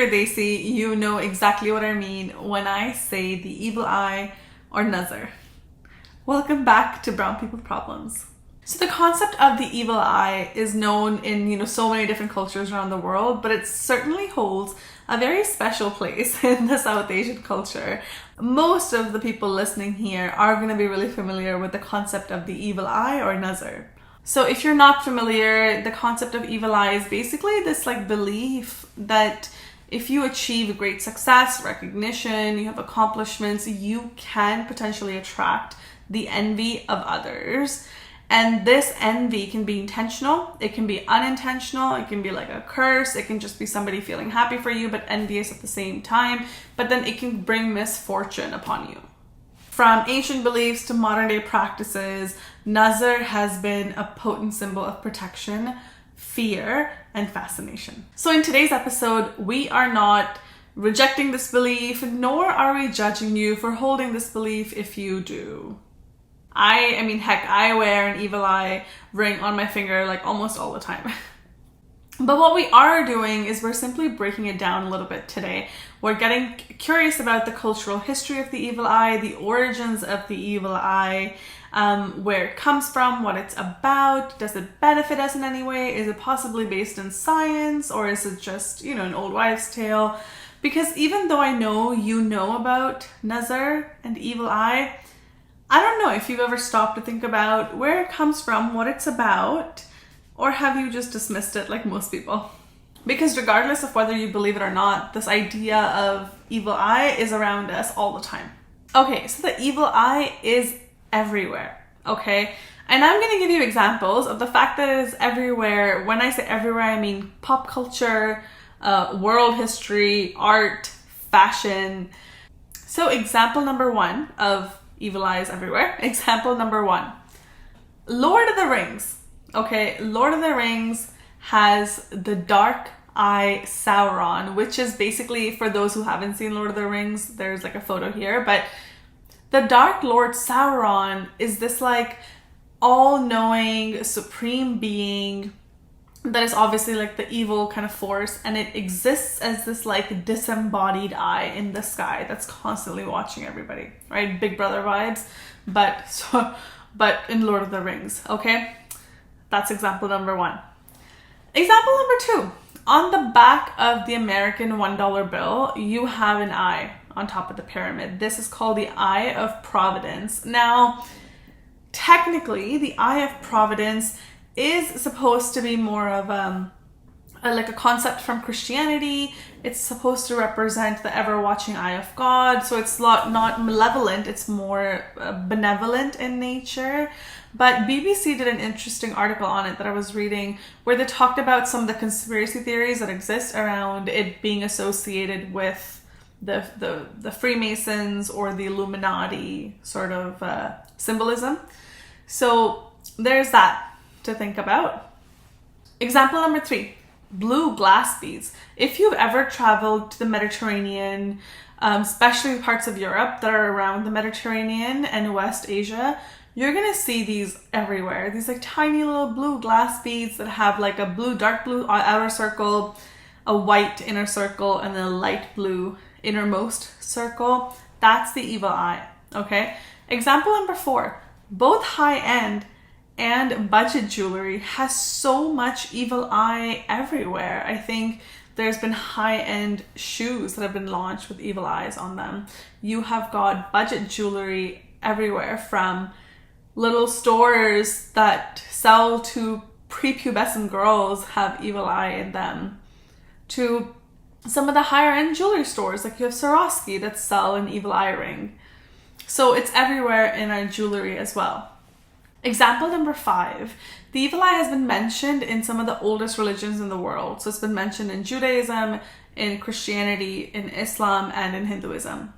you're Desi, you know exactly what I mean when I say the evil eye or nazar. Welcome back to Brown People Problems. So the concept of the evil eye is known in, so many different cultures around the world, but it certainly holds a very special place in the South Asian culture. Most of the people listening here are going to be really familiar with the concept of the evil eye or nazar. So if you're not familiar, the concept of evil eye is basically this belief that if you achieve great success, recognition, you have accomplishments, you can potentially attract the envy of others. And this envy can be intentional, it can be unintentional, it can be like a curse, it can just be somebody feeling happy for you but envious at the same time, but then it can bring misfortune upon you. From ancient beliefs to modern day practices, nazar has been a potent symbol of protection, fear, and fascination. So in today's episode, we are not rejecting this belief, nor are we judging you for holding this belief if you do. I wear an evil eye ring on my finger almost all the time. But what we are doing is we're simply breaking it down a little bit today. We're getting curious about the cultural history of the evil eye, the origins of the evil eye, where it comes from, what it's about, does it benefit us in any way, is it possibly based in science, or is it just, an old wives' tale? Because even though I know you know about nazar and evil eye, I don't know if you've ever stopped to think about where it comes from, what it's about, or have you just dismissed it like most people? Because regardless of whether you believe it or not, this idea of evil eye is around us all the time. Okay, so the evil eye is everywhere, okay? And I'm going to give you examples of the fact that it is everywhere. When I say everywhere, I mean pop culture, world history, art, fashion. So example number one of evil eyes everywhere. Example number one. Lord of the Rings. Okay, Lord of the Rings has the dark eye Sauron, which is basically, for those who haven't seen Lord of the Rings, there's a photo here, but the Dark Lord Sauron is this all-knowing supreme being that is obviously the evil kind of force, and it exists as this disembodied eye in the sky that's constantly watching everybody, right? Big Brother vibes, but in Lord of the Rings, okay? That's example number one. Example number two. On the back of the American $1 bill, you have an eye on top of the pyramid. This is called the Eye of Providence. Now, technically, the Eye of Providence is supposed to be more of a concept from Christianity. It's supposed to represent the ever-watching eye of God. So it's not malevolent, it's more benevolent in nature. But BBC did an interesting article on it that I was reading where they talked about some of the conspiracy theories that exist around it being associated with the Freemasons or the Illuminati sort of symbolism. So there's that to think about. Example number three, blue glass beads. If you've ever traveled to the Mediterranean, especially parts of Europe that are around the Mediterranean and West Asia, you're gonna see these everywhere. These tiny little blue glass beads that have a dark blue outer circle, a white inner circle, and then a light blue innermost circle. That's the evil eye, okay? Example number four, both high-end and budget jewelry has so much evil eye everywhere. I think there's been high-end shoes that have been launched with evil eyes on them. You have got budget jewelry everywhere, from little stores that sell to prepubescent girls have evil eye in them, to some of the higher-end jewelry stores, you have Swarovski that sell an evil eye ring. So it's everywhere in our jewelry as well. Example number five, the evil eye has been mentioned in some of the oldest religions in the world. So it's been mentioned in Judaism, in Christianity, in Islam, and in Hinduism.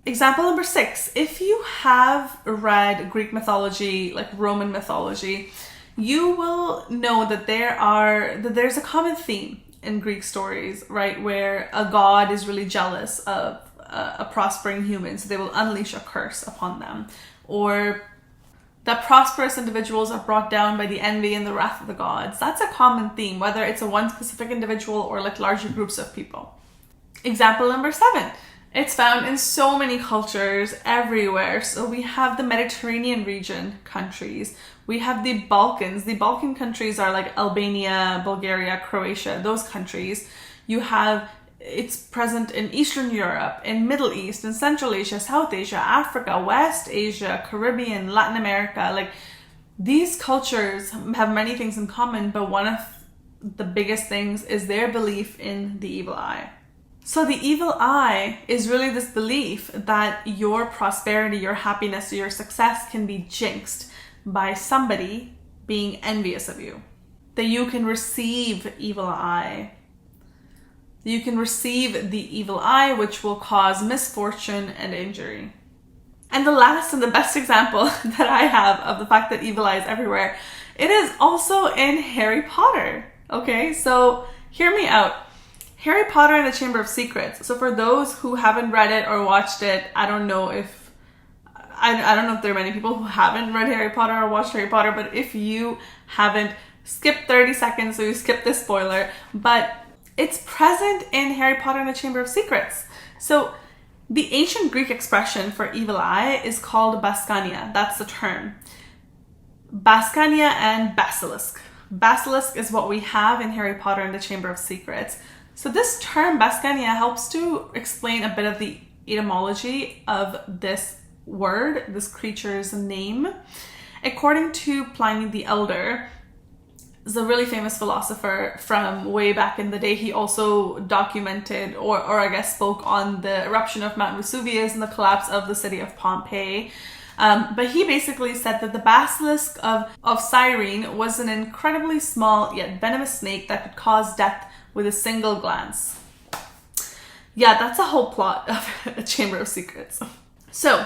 Example number six, if you have read Greek mythology, Roman mythology, you will know that there's a common theme in Greek stories, right? Where a god is really jealous of a prospering human, so they will unleash a curse upon them. Or that prosperous individuals are brought down by the envy and the wrath of the gods. That's a common theme, whether it's a one specific individual or larger groups of people. Example number 7. It's found in so many cultures everywhere. So we have the Mediterranean region countries. We have the Balkans. The Balkan countries are like Albania, Bulgaria, Croatia, those countries. You have, it's present in Eastern Europe, in Middle East, in Central Asia, South Asia, Africa, West Asia, Caribbean, Latin America. Like, these cultures have many things in common, but one of the biggest things is their belief in the evil eye. So the evil eye is really this belief that your prosperity, your happiness, your success can be jinxed by somebody being envious of you. That you can receive evil eye. You can receive the evil eye, which will cause misfortune and injury. And the last and the best example that I have of the fact that evil eye is everywhere, it is also in Harry Potter. Okay, so hear me out. Harry Potter and the Chamber of Secrets. So for those who haven't read it or watched it, I don't know if there are many people who haven't read Harry Potter or watched Harry Potter, but if you haven't, skip 30 seconds so you skip this spoiler. But it's present in Harry Potter and the Chamber of Secrets. So the ancient Greek expression for evil eye is called baskania. That's the term. Baskania and basilisk. Basilisk is what we have in Harry Potter and the Chamber of Secrets. So this term baskania helps to explain a bit of the etymology of this word, this creature's name. According to Pliny the Elder, is a really famous philosopher from way back in the day. He also documented or I guess spoke on the eruption of Mount Vesuvius and the collapse of the city of Pompeii. But he basically said that the basilisk of Cyrene was an incredibly small yet venomous snake that could cause death with a single glance. Yeah, that's a whole plot of a Chamber of Secrets. So,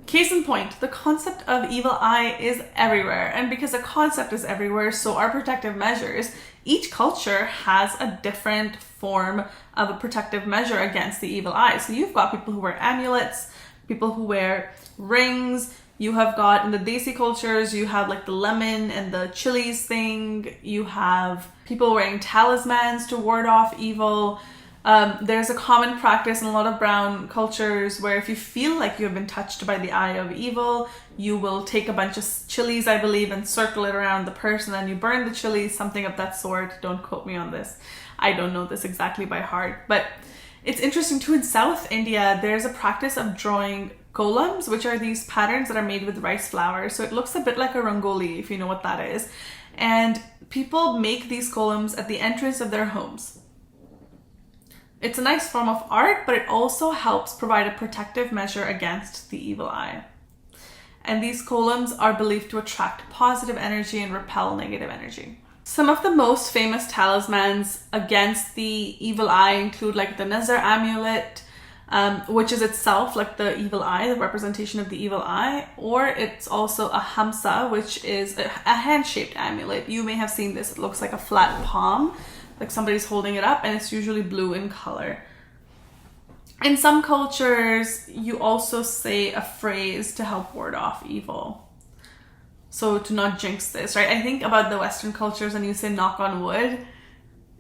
case in point, the concept of evil eye is everywhere. And because a concept is everywhere, so are protective measures. Each culture has a different form of a protective measure against the evil eye. So you've got people who wear amulets, people who wear rings. You have got, in the Desi cultures, you have like the lemon and the chilies thing. You have people wearing talismans to ward off evil. There's a common practice in a lot of brown cultures where if you feel like you have been touched by the eye of evil, you will take a bunch of chilies, I believe, and circle it around the person and you burn the chilies, something of that sort. Don't quote me on this. I don't know this exactly by heart. But it's interesting too, in South India, there's a practice of drawing columns, which are these patterns that are made with rice flour. So it looks a bit like a rangoli, if you know what that is. And people make these columns at the entrance of their homes. It's a nice form of art, but it also helps provide a protective measure against the evil eye. And these columns are believed to attract positive energy and repel negative energy. Some of the most famous talismans against the evil eye include like the Nazar amulet, which is itself like the evil eye, the representation of the evil eye, or it's also a hamsa, which is a hand-shaped amulet. You may have seen this. It looks like a flat palm, like somebody's holding it up, and it's usually blue in color. In some cultures, you also say a phrase to help ward off evil. So to not jinx this, right? I think about the Western cultures and you say knock on wood.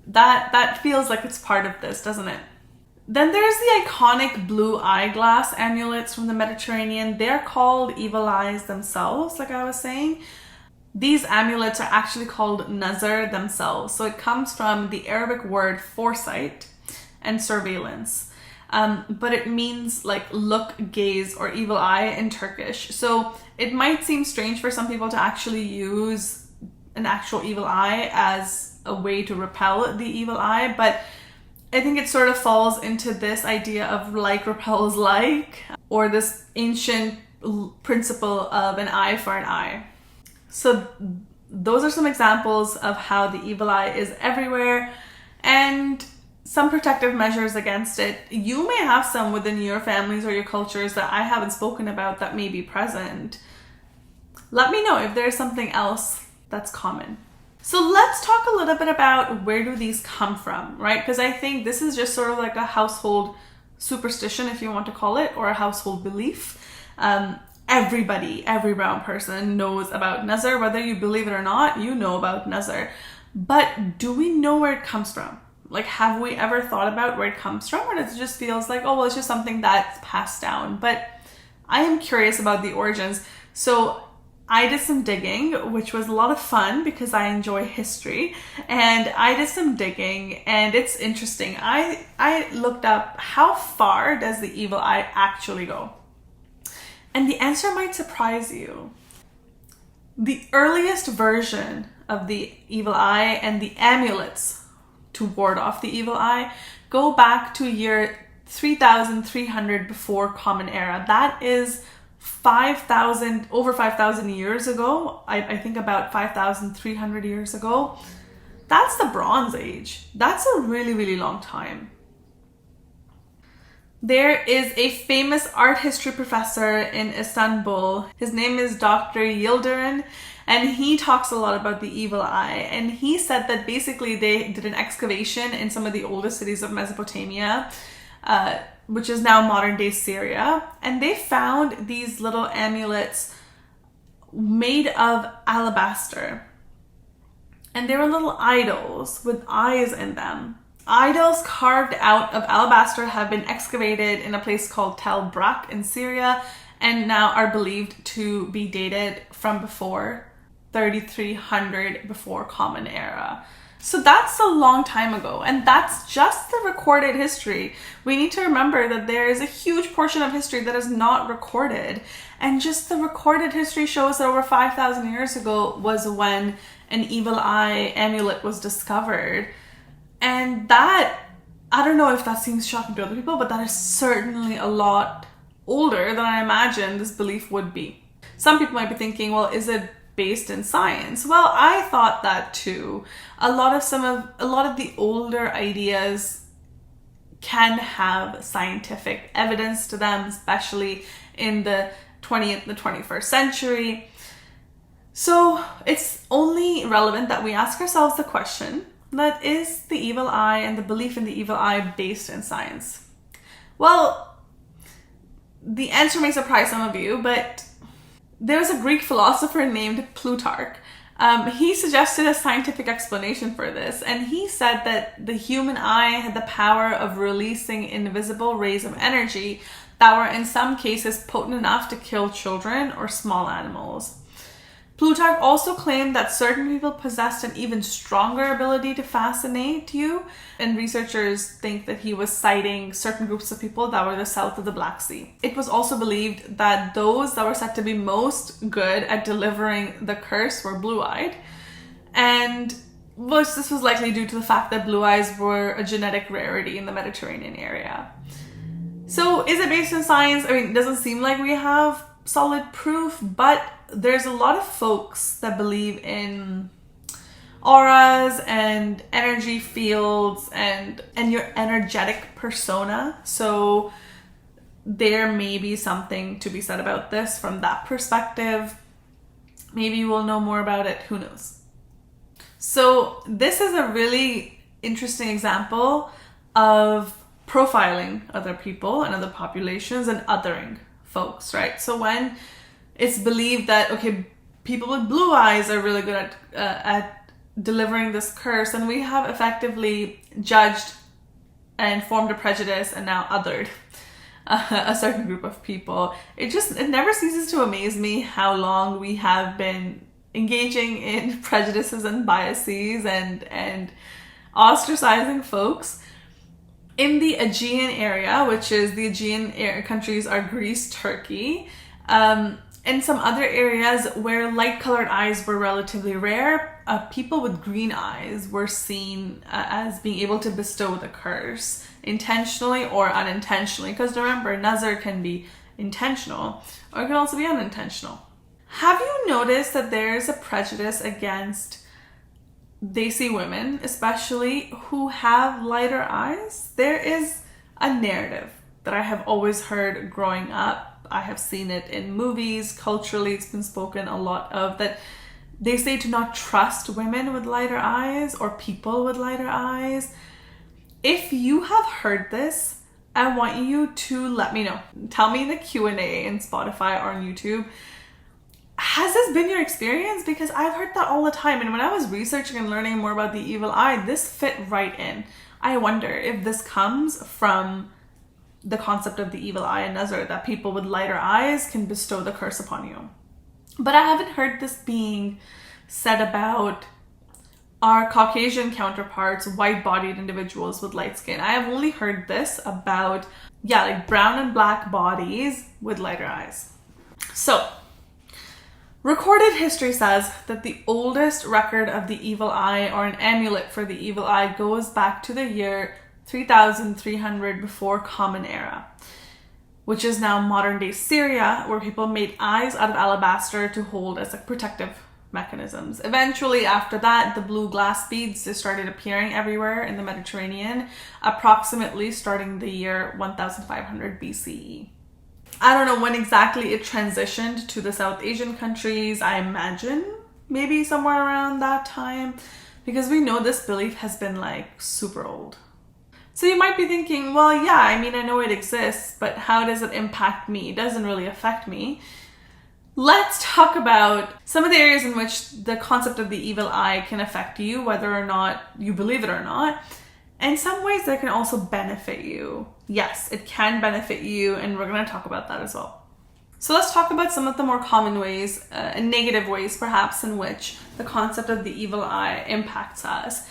That feels like it's part of this, doesn't it? Then there's the iconic blue eyeglass amulets from the Mediterranean. They're called evil eyes themselves, like I was saying. These amulets are actually called nazar themselves. So it comes from the Arabic word foresight and surveillance. But it means like look, gaze, or evil eye in Turkish. So it might seem strange for some people to actually use an actual evil eye as a way to repel the evil eye, but I think it sort of falls into this idea of like repels like, or this ancient principle of an eye for an eye. So those are some examples of how the evil eye is everywhere and some protective measures against it. You may have some within your families or your cultures that I haven't spoken about that may be present. Let me know if there's something else that's common. So let's talk a little bit about where do these come from, right? Because I think this is just sort of like a household superstition, if you want to call it, or a household belief. Everybody, every brown person knows about Nazar, whether you believe it or not, you know about Nazar. But do we know where it comes from? Like, have we ever thought about where it comes from? Or does it just feels like, oh, well, it's just something that's passed down? But I am curious about the origins. So I did some digging, which was a lot of fun because I enjoy history. And I did some digging, and it's interesting. I looked up, how far does the evil eye actually go? And the answer might surprise you. The earliest version of the evil eye and the amulets to ward off the evil eye go back to year 3,300 before Common Era. That is over 5,000 years ago. I think about 5,300 years ago. That's the Bronze Age. That's a really, really long time. There is a famous art history professor in Istanbul. His name is Dr. Yildirim, and he talks a lot about the evil eye. And he said that basically they did an excavation in some of the oldest cities of Mesopotamia, which is now modern day Syria. And they found these little amulets made of alabaster. And they were little idols with eyes in them. Idols carved out of alabaster have been excavated in a place called Tel Brak in Syria, and now are believed to be dated from before 3,300 before Common Era. So that's a long time ago, and that's just the recorded history. We need to remember that there is a huge portion of history that is not recorded, and just the recorded history shows that over 5,000 years ago was when an evil eye amulet was discovered. And that, I don't know if that seems shocking to other people, but that is certainly a lot older than I imagined this belief would be. Some people might be thinking, well, is it based in science? Well, I thought that too. A lot of the older ideas can have scientific evidence to them, especially in the 20th and the 21st century. So it's only relevant that we ask ourselves the question, that is the evil eye and the belief in the evil eye based in science? Well, the answer may surprise some of you, but there was a Greek philosopher named Plutarch. He suggested a scientific explanation for this, and he said that the human eye had the power of releasing invisible rays of energy that were in some cases potent enough to kill children or small animals. Plutarch also claimed that certain people possessed an even stronger ability to fascinate you, and researchers think that he was citing certain groups of people that were the south of the Black Sea. It was also believed that those that were said to be most good at delivering the curse were blue-eyed, and this was likely due to the fact that blue eyes were a genetic rarity in the Mediterranean area. So is it based in science? I mean, it doesn't seem like we have solid proof, but there's a lot of folks that believe in auras and energy fields and your energetic persona. So there may be something to be said about this from that perspective. Maybe we'll know more about it. Who knows? So this is a really interesting example of profiling other people and other populations and othering folks, right? So when it's believed that, okay, people with blue eyes are really good at delivering this curse, and we have effectively judged and formed a prejudice and now othered a certain group of people. It never ceases to amaze me how long we have been engaging in prejudices and biases and ostracizing folks. In the Aegean area, which is the Aegean countries are Greece, Turkey, and some other areas where light-colored eyes were relatively rare, people with green eyes were seen as being able to bestow the curse, intentionally or unintentionally. Because remember, nazar can be intentional, or it can also be unintentional. Have you noticed that there's a prejudice against Desi women, especially who have lighter eyes? There is a narrative that I have always heard growing up. I have seen it in movies, culturally it's been spoken a lot of, that they say to not trust women with lighter eyes or people with lighter eyes. If you have heard this, I want you to let me know. Tell me in the Q&A in Spotify or on YouTube. has this been your experience? Because I've heard that all the time. And when I was researching and learning more about the evil eye, this fit right in. I wonder if this comes from the concept of the evil eye and nazar, that people with lighter eyes can bestow the curse upon you. But I haven't heard this being said about our Caucasian counterparts, white-bodied individuals with light skin. I have only heard this about, like brown and black bodies with lighter eyes. So, recorded history says that the oldest record of the evil eye, or an amulet for the evil eye, goes back to the year 3300 before Common Era, which is now modern-day Syria, where people made eyes out of alabaster to hold as like protective mechanisms. Eventually, after that, the blue glass beads just started appearing everywhere in the Mediterranean, approximately starting the year 1500 BCE. I don't know when exactly it transitioned to the South Asian countries. I imagine maybe somewhere around that time, because we know this belief has been like super old. So you might be thinking, well, yeah, I mean, I know it exists, but how does it impact me? It doesn't really affect me. Let's talk about some of the areas in which the concept of the evil eye can affect you, whether or not you believe it or not. And some ways that can also benefit you. Yes, it can benefit you, and we're going to talk about that as well. So let's talk about some of the more common ways, and negative ways perhaps, in which the concept of the evil eye impacts us.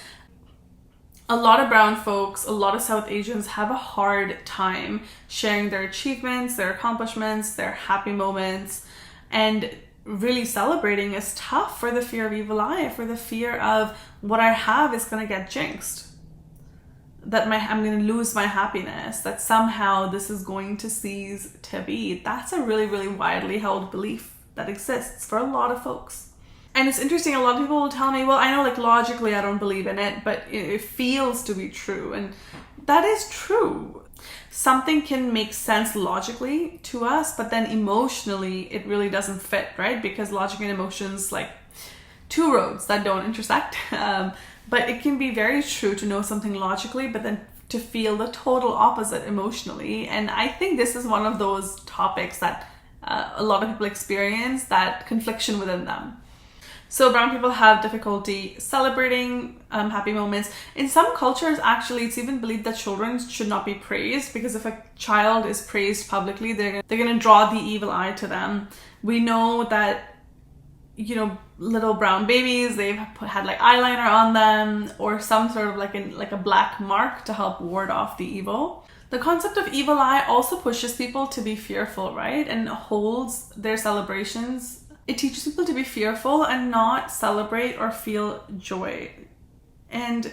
A lot of brown folks, a lot of South Asians have a hard time sharing their achievements, their accomplishments, their happy moments, and really celebrating is tough for the fear of evil eye, for the fear of what I have is going to get jinxed. That I'm going to lose my happiness, that somehow this is going to cease to be. That's a really, really widely held belief that exists for a lot of folks. And it's interesting, a lot of people will tell me, well, I know like logically I don't believe in it, but it feels to be true. And that is true. Something can make sense logically to us, but then emotionally it really doesn't fit, right? Because logic and emotions, like two roads that don't intersect. But it can be very true to know something logically, but then to feel the total opposite emotionally. And I think this is one of those topics that a lot of people experience, that confliction within them. So brown people have difficulty celebrating happy moments. In some cultures, actually, it's even believed that children should not be praised, because if a child is praised publicly, they're going to draw the evil eye to them. We know that, you know, little brown babies, they've had like eyeliner on them, or some sort of like a black mark to help ward off the evil. The concept of evil eye also pushes people to be fearful, right? And holds their celebrations. It teaches people to be fearful and not celebrate or feel joy. And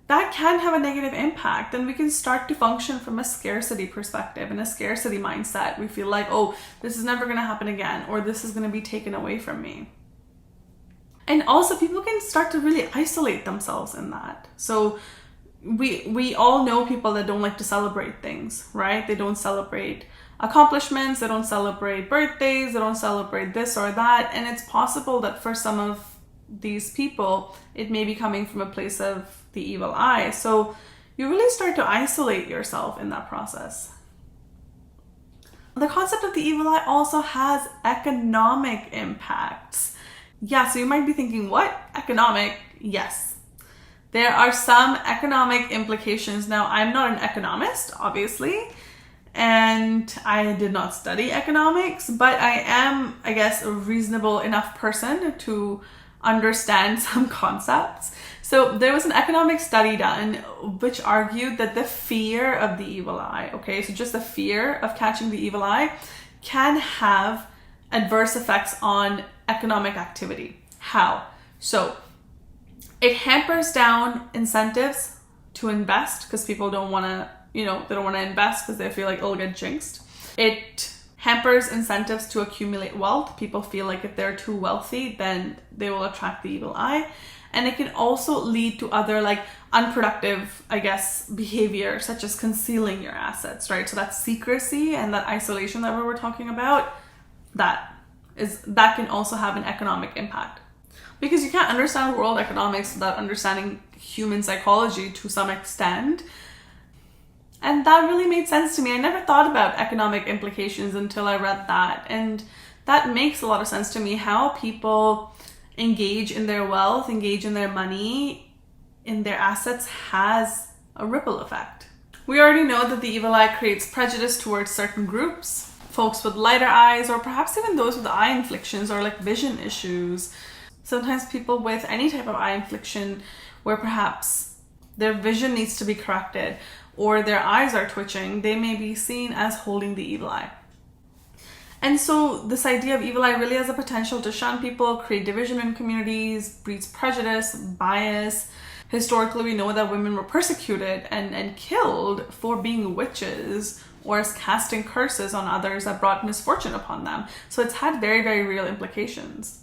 that can have a negative impact. And we can start to function from a scarcity perspective and a scarcity mindset. We feel like, oh, this is never going to happen again, or this is going to be taken away from me. And also people can start to really isolate themselves in that. So we all know people that don't like to celebrate things, right? They don't celebrate accomplishments, they don't celebrate birthdays, they don't celebrate this or that. And it's possible that for some of these people, it may be coming from a place of the evil eye. So you really start to isolate yourself in that process. The concept of the evil eye also has economic impacts. Yeah, so you might be thinking, what? Economic? Yes. There are some economic implications. Now, I'm not an economist, obviously, and I did not study economics, but I am, I guess, a reasonable enough person to understand some concepts. So there was an economic study done which argued that the fear of the evil eye, okay, so just the fear of catching the evil eye, can have adverse effects on economic activity. How? So it hampers down incentives to invest, because people don't want to, they don't want to invest because they feel like it'll get jinxed. It hampers incentives to accumulate wealth. People feel like if they're too wealthy, then they will attract the evil eye. And it can also lead to other like unproductive, I guess, behavior, such as concealing your assets, right? So that secrecy and that isolation that we were talking about, that can also have an economic impact. Because you can't understand world economics without understanding human psychology to some extent. And that really made sense to me. I never thought about economic implications until I read that. And that makes a lot of sense to me. How people engage in their wealth, engage in their money, in their assets has a ripple effect. We already know that the evil eye creates prejudice towards certain groups, folks with lighter eyes, or perhaps even those with eye inflictions or like vision issues. Sometimes people with any type of eye infliction where perhaps their vision needs to be corrected or their eyes are twitching, they may be seen as holding the evil eye. And so this idea of evil eye really has a potential to shun people, create division in communities, breeds prejudice, bias. Historically, we know that women were persecuted and killed for being witches or as casting curses on others that brought misfortune upon them. So it's had very, very real implications.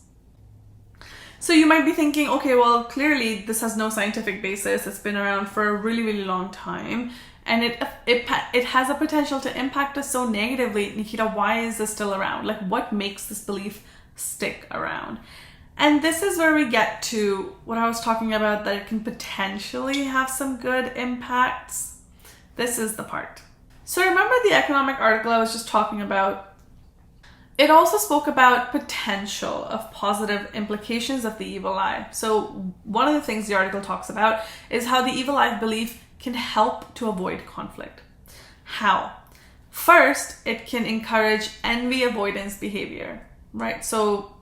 So you might be thinking, okay, well, clearly this has no scientific basis. It's been around for a really, really long time. And it has a potential to impact us so negatively. Nikita, why is this still around? Like, what makes this belief stick around? And this is where we get to what I was talking about, that it can potentially have some good impacts. This is the part. So remember the economic article I was just talking about? It also spoke about potential of positive implications of the evil eye. So one of the things the article talks about is how the evil eye belief can help to avoid conflict. How? First, it can encourage envy avoidance behavior, right? So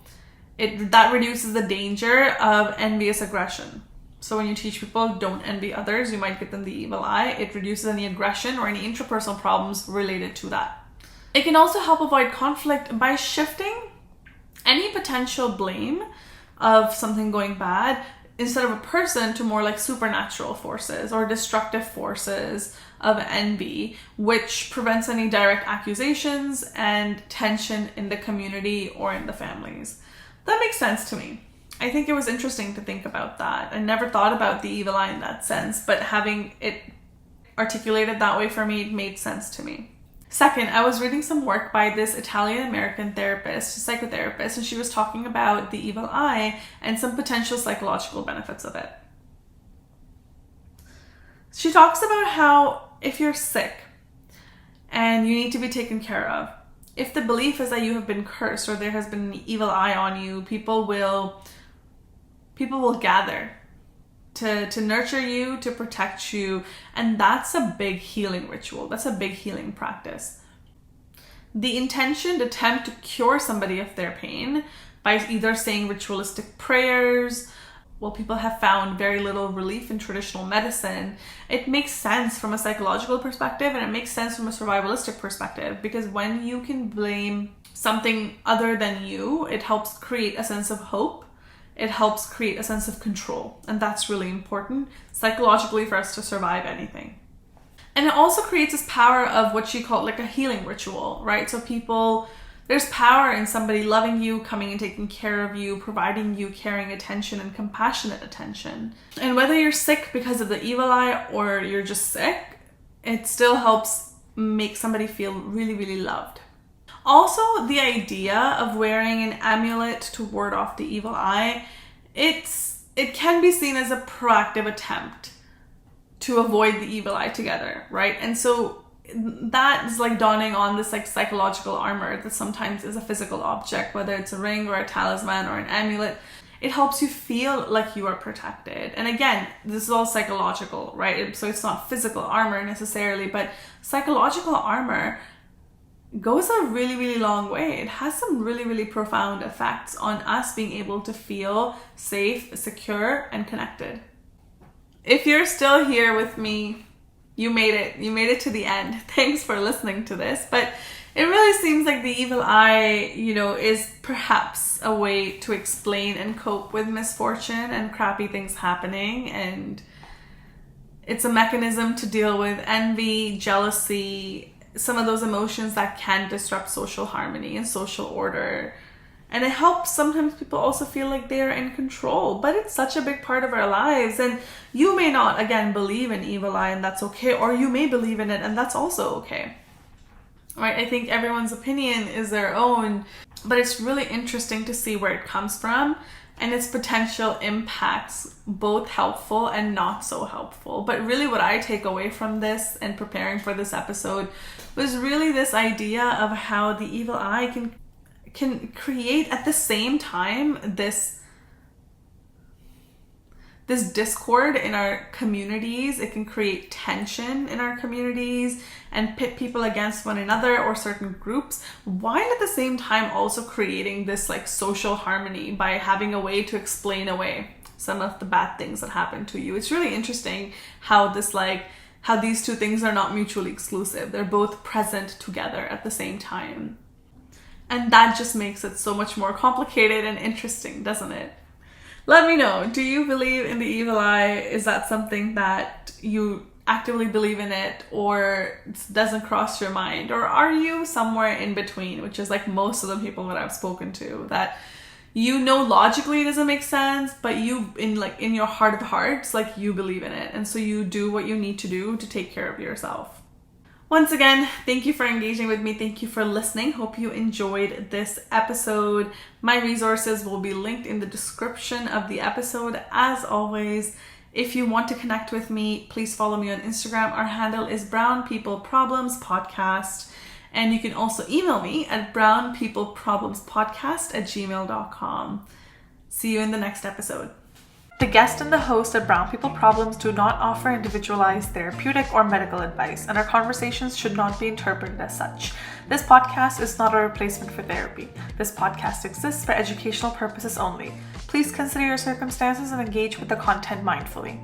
that reduces the danger of envious aggression. So when you teach people don't envy others, you might get them the evil eye. It reduces any aggression or any interpersonal problems related to that. It can also help avoid conflict by shifting any potential blame of something going bad instead of a person to more like supernatural forces or destructive forces of envy, which prevents any direct accusations and tension in the community or in the families. That makes sense to me. I think it was interesting to think about that. I never thought about the evil eye in that sense, but having it articulated that way for me, it made sense to me. Second, I was reading some work by this Italian-American therapist, psychotherapist, and she was talking about the evil eye and some potential psychological benefits of it. She talks about how if you're sick and you need to be taken care of, if the belief is that you have been cursed or there has been an evil eye on you, people will gather to nurture you, to protect you, and that's a big healing ritual. That's a big healing practice. The intention to attempt to cure somebody of their pain by either saying ritualistic prayers, well, people have found very little relief in traditional medicine. It makes sense from a psychological perspective, and it makes sense from a survivalistic perspective, because when you can blame something other than you, it helps create a sense of hope. It helps create a sense of control, and that's really important psychologically for us to survive anything. And it also creates this power of what she called like a healing ritual, right? So there's power in somebody loving you, coming and taking care of you, providing you caring attention and compassionate attention. And whether you're sick because of the evil eye or you're just sick, it still helps make somebody feel really, really loved. Also, the idea of wearing an amulet to ward off the evil eye, it can be seen as a proactive attempt to avoid the evil eye together, right? And so that is like donning on this like psychological armor that sometimes is a physical object, whether it's a ring or a talisman or an amulet. It helps you feel like you are protected. And again, this is all psychological, right? So it's not physical armor necessarily, but psychological armor goes a really, really long way. It has some really, really profound effects on us being able to feel safe, secure, and connected. If you're still here with me, you made it. You made it to the end. Thanks for listening to this. But it really seems like the evil eye, is perhaps a way to explain and cope with misfortune and crappy things happening. And it's a mechanism to deal with envy, jealousy, some of those emotions that can disrupt social harmony and social order. And it helps sometimes people also feel like they're in control, but it's such a big part of our lives. And you may not, again, believe in evil eye, and that's okay, or you may believe in it, and that's also okay. Right? I think everyone's opinion is their own, but it's really interesting to see where it comes from and its potential impacts, both helpful and not so helpful. But really what I take away from this and preparing for this episode was really this idea of how the evil eye can create at the same time this discord in our communities. It can create tension in our communities and pit people against one another or certain groups, while at the same time also creating this like social harmony by having a way to explain away some of the bad things that happen to you. It's really interesting how these two things are not mutually exclusive. They're both present together at the same time. And that just makes it so much more complicated and interesting, doesn't it? Let me know, do you believe in the evil eye? Is that something that you actively believe in it, or doesn't cross your mind? Or are you somewhere in between, which is like most of the people that I've spoken to, that logically it doesn't make sense, but you in your heart of hearts, like you believe in it, and so you do what you need to do to take care of yourself. Once again, thank you for engaging with me. Thank you for listening. Hope you enjoyed this episode. My resources will be linked in the description of the episode. As always, if you want to connect with me, please follow me on Instagram. Our handle is Brown People Problems Podcast. And you can also email me at brownpeopleproblemspodcast@gmail.com. See you in the next episode. The guest and the host of Brown People Problems do not offer individualized therapeutic or medical advice, and our conversations should not be interpreted as such. This podcast is not a replacement for therapy. This podcast exists for educational purposes only. Please consider your circumstances and engage with the content mindfully.